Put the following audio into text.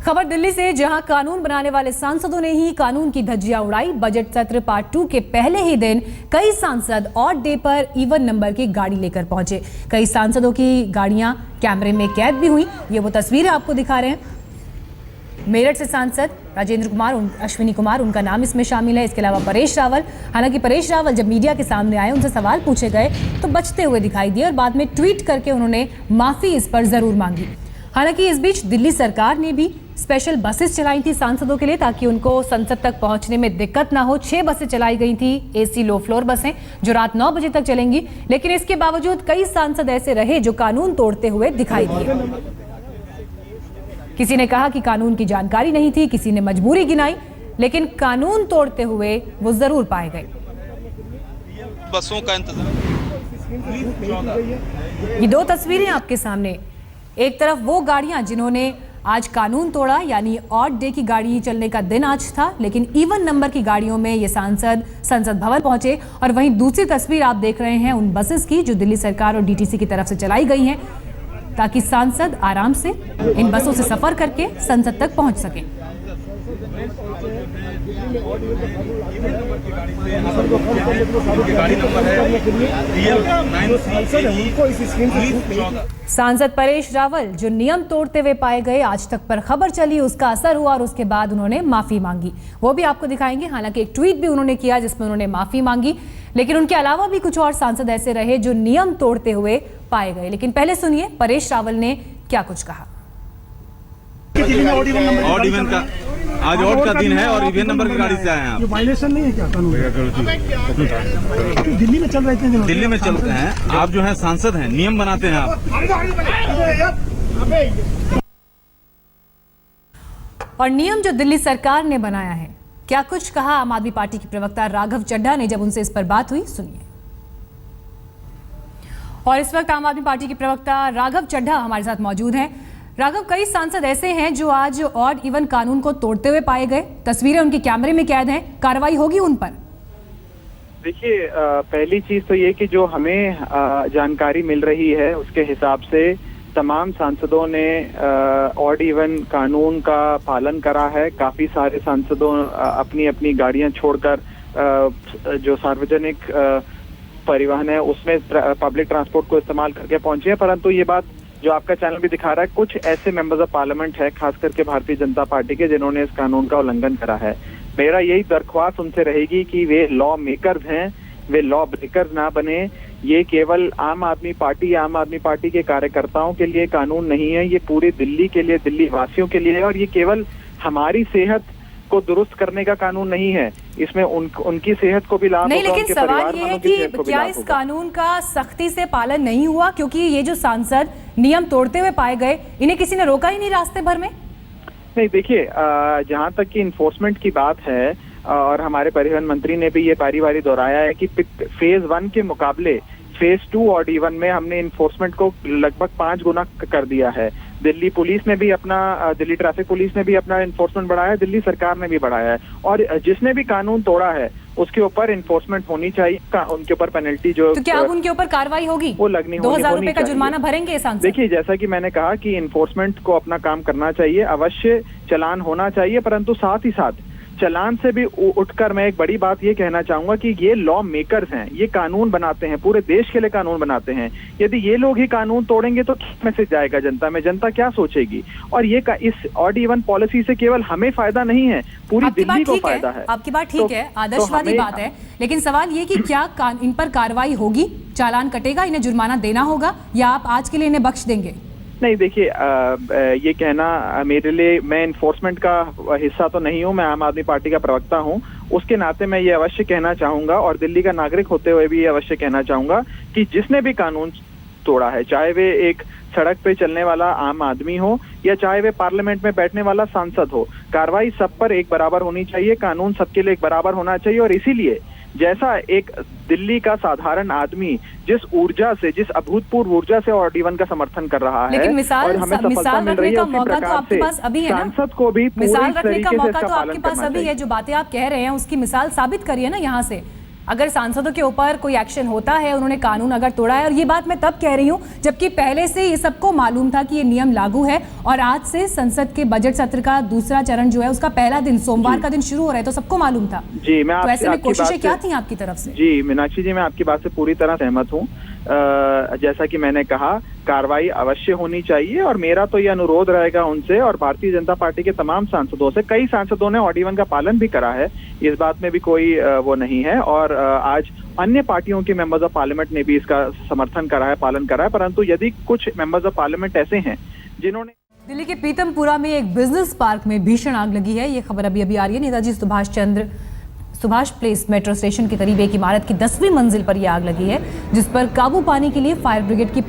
खबर दिल्ली से, जहां कानून बनाने वाले सांसदों ने ही कानून की धज्जियां उड़ाई। बजट सत्र पार्ट 2 के पहले ही दिन कई सांसद ऑड डे पर इवन नंबर की गाड़ी लेकर पहुंचे। कई सांसदों की गाड़ियां कैमरे में कैद भी हुई। ये वो तस्वीरें आपको दिखा रहे हैं। मेरठ से सांसद राजेंद्र कुमार, अश्विनी कुमार उनका नाम इसमें शामिल है। इसके अलावा परेश रावल। हालांकि परेश रावल जब मीडिया के सामने आए, उनसे सवाल पूछे गए तो बचते हुए दिखाई दिए और बाद में ट्वीट करके उन्होंने माफी इस पर जरूर मांगी। हालांकि इस बीच दिल्ली सरकार ने भी स्पेशल बसेस चलाई थी सांसदों के लिए, ताकि उनको संसद तक पहुंचने में दिक्कत ना हो। 6 बसें चलाई गई थी, एसी लो फ्लोर बसें, जो रात 9 बजे तक चलेंगी। लेकिन इसके बावजूद कई सांसद ऐसे रहे जो कानून तोड़ते हुए दिखाई दिए। किसी ने कहा कि कानून की जानकारी नहीं थी, किसी ने मजबूरी गिनाई, लेकिन कानून तोड़ते हुए वो जरूर पाए गए। बसों का इंतजार। ये 2 तस्वीरें आपके सामने। एक तरफ वो गाड़ियां जिन्होंने आज कानून तोड़ा, यानी ऑड डे की गाड़ी चलने का दिन आज था, लेकिन इवन नंबर की गाड़ियों में ये सांसद संसद भवन पहुंचे। और वहीं दूसरी तस्वीर आप देख रहे हैं उन बसेस की जो दिल्ली सरकार और डीटीसी की तरफ से चलाई गई हैं, ताकि सांसद आराम से इन बसों से सफर करके संसद तक पहुंच सकें। सांसद परेश रावल जो नियम तोड़ते हुए पाए गए, आज तक पर खबर चली, उसका असर हुआ और उसके बाद उन्होंने माफी मांगी। वो भी आपको दिखाएंगे। हालांकि एक ट्वीट भी उन्होंने किया जिसमें उन्होंने माफी मांगी, लेकिन उनके अलावा भी कुछ और सांसद ऐसे रहे जो नियम तोड़ते हुए पाए गए। लेकिन पहले सुनिए परेश रावल ने क्या कुछ कहा। ऑड इवन का आज ऑड का दिन है और इवन नंबर की गाड़ी से आए हैं आप। ये वायलेशन नहीं है क्या कानून? दिल्ली में चल रहे थे, दिल्ली में चलते हैं आप, जो है सांसद हैं, नियम बनाते हैं आप। और नियम जो दिल्ली सरकार ने बनाया है, क्या कुछ कहा आम आदमी पार्टी के प्रवक्ता राघव चड्ढा ने जब उनसे इस पर बात हुई, सुनिए। और इस वक्त आम आदमी पार्टी के प्रवक्ता राघव चड्ढा हमारे साथ मौजूद हैं। राघव, कई सांसद ऐसे हैं जो आज ऑड इवन कानून को तोड़ते हुए पाए गए, तस्वीरें उनके कैमरे में कैद हैं, कार्रवाई होगी उन पर? देखिए, पहली चीज तो ये कि जो हमें जानकारी मिल रही है उसके हिसाब से तमाम सांसदों ने ऑड इवन कानून का पालन करा है। काफी सारे सांसदों अपनी अपनी गाड़ियां छोड़कर जो सार्वजनिक परिवहन है उसमें पब्लिक ट्रांसपोर्ट को इस्तेमाल करके पहुंचे हैं। परंतु ये बात जो आपका चैनल भी दिखा रहा है, कुछ ऐसे मेंबर्स ऑफ पार्लियामेंट है, खास करके भारतीय जनता पार्टी के, जिन्होंने इस कानून का उल्लंघन करा है। मेरा यही दरख्वास्त उनसे रहेगी कि वे लॉ मेकर्स हैं, वे लॉ ब्रेकर्स ना बने। ये केवल आम आदमी पार्टी के कार्यकर्ताओं के लिए कानून नहीं है, ये पूरे दिल्ली के लिए, दिल्ली वासियों के लिए है। और ये केवल हमारी सेहत को दुरुस्त करने का कानून नहीं है, इसमें उनकी सेहत को भी लाभ नहीं। होगा, लेकिन सवाल ये है कि क्या इस कानून का सख्ती से पालन नहीं हुआ? क्योंकि ये जो सांसद नियम तोड़ते हुए पाए गए, इन्हें किसी ने रोका ही नहीं रास्ते भर में। नहीं, देखिए, जहां तक कि इन्फोर्समेंट की बात है, और हमारे परिवहन मंत्री ने भी ये बारी बारी दोहराया है कि फेज 1 के मुकाबले फेज 2 ऑड इवन में हमने इन्फोर्समेंट को लगभग 5 गुना कर दिया है। दिल्ली पुलिस ने भी अपना, दिल्ली ट्रैफिक पुलिस ने भी अपना इन्फोर्समेंट बढ़ाया है, दिल्ली सरकार ने भी बढ़ाया है। और जिसने भी कानून तोड़ा है उसके ऊपर इन्फोर्समेंट होनी चाहिए, उनके ऊपर पेनल्टी जो, तो क्या अब उनके ऊपर कार्रवाई होगी? वो लगनी 2000 रुपए का जुर्माना भरेंगे सांसद? देखिए, जैसा कि मैंने कहा कि इन्फोर्समेंट को अपना काम करना चाहिए, अवश्य चालान होना चाहिए, परंतु साथ ही साथ चालान से भी उठकर मैं एक बड़ी बात ये कहना चाहूंगा कि ये लॉ मेकर्स हैं, ये कानून बनाते हैं, पूरे देश के लिए कानून बनाते हैं। यदि ये लोग ही कानून तोड़ेंगे तो क्या मैसेज जाएगा जनता में, जनता क्या सोचेगी? और ये इस ऑड इवन पॉलिसी से केवल हमें फायदा नहीं है, पूरी दिल्ली को फायदा है। आपकी बात ठीक है, आदर्शवादी बात है, लेकिन सवाल ये कि क्या इन पर कार्रवाई होगी, चालान कटेगा, इन्हें जुर्माना देना होगा, या आप आज के लिए इन्हें बख्श देंगे? नहीं, देखिए, ये कहना मेरे लिए, मैं इन्फोर्समेंट का हिस्सा तो नहीं हूँ, मैं आम आदमी पार्टी का प्रवक्ता हूँ, उसके नाते मैं ये अवश्य कहना चाहूंगा और दिल्ली का नागरिक होते हुए भी ये अवश्य कहना चाहूंगा कि जिसने भी कानून तोड़ा है, चाहे वे एक सड़क पे चलने वाला आम आदमी हो या चाहे वे पार्लियामेंट में बैठने वाला सांसद हो, कार्रवाई सब पर एक बराबर होनी चाहिए, कानून सबके लिए एक बराबर होना चाहिए। और इसीलिए जैसा एक दिल्ली का साधारण आदमी जिस ऊर्जा से, जिस अभूतपूर्व ऊर्जा से ऑड इवन का समर्थन कर रहा है, लेकिन मिसाल रखने का मौका तो आपके पास अभी है ना? सांसद को भी मिसाल रखने का मौका तो आपके पास अभी है। जो बातें आप कह रहे हैं उसकी मिसाल साबित करिए ना यहाँ से। अगर सांसदों के ऊपर कोई एक्शन होता है, उन्होंने कानून अगर तोड़ा है, और ये बात मैं तब कह रही हूँ जबकि पहले से ये सबको मालूम था कि ये नियम लागू है और आज से संसद के बजट सत्र का दूसरा चरण जो है उसका पहला दिन सोमवार का दिन शुरू हो रहा है, तो सबको मालूम था। जी, मैं तो ऐसे में आपकी कोशिशें बात क्या से- थी आपकी तरफ से? जी मीनाक्षी जी, मैं आपकी बात से पूरी तरह सहमत हूँ। जैसा कि मैंने कहा, कार्रवाई अवश्य होनी चाहिए और मेरा तो ये अनुरोध रहेगा उनसे और भारतीय जनता पार्टी के तमाम सांसदों से। कई सांसदों ने ऑड इवन का पालन भी करा है, इस बात में भी कोई वो नहीं है, और आज अन्य पार्टियों के मेंबर्स ऑफ पार्लियामेंट ने भी इसका समर्थन करा है, पालन करा है। परंतु यदि कुछ मेंबर्स ऑफ पार्लियामेंट ऐसे हैं जिन्होंने दिल्ली के पीतमपुरा में एक बिजनेस पार्क में भीषण आग लगी है, ये खबर अभी आ रही है। Netaji Subhash place metro station के करीब एक इमारत की 10वीं मंजिल पर यह आग लगी है, जिस पर काबू पाने के लिए फायर ब्रिगेड की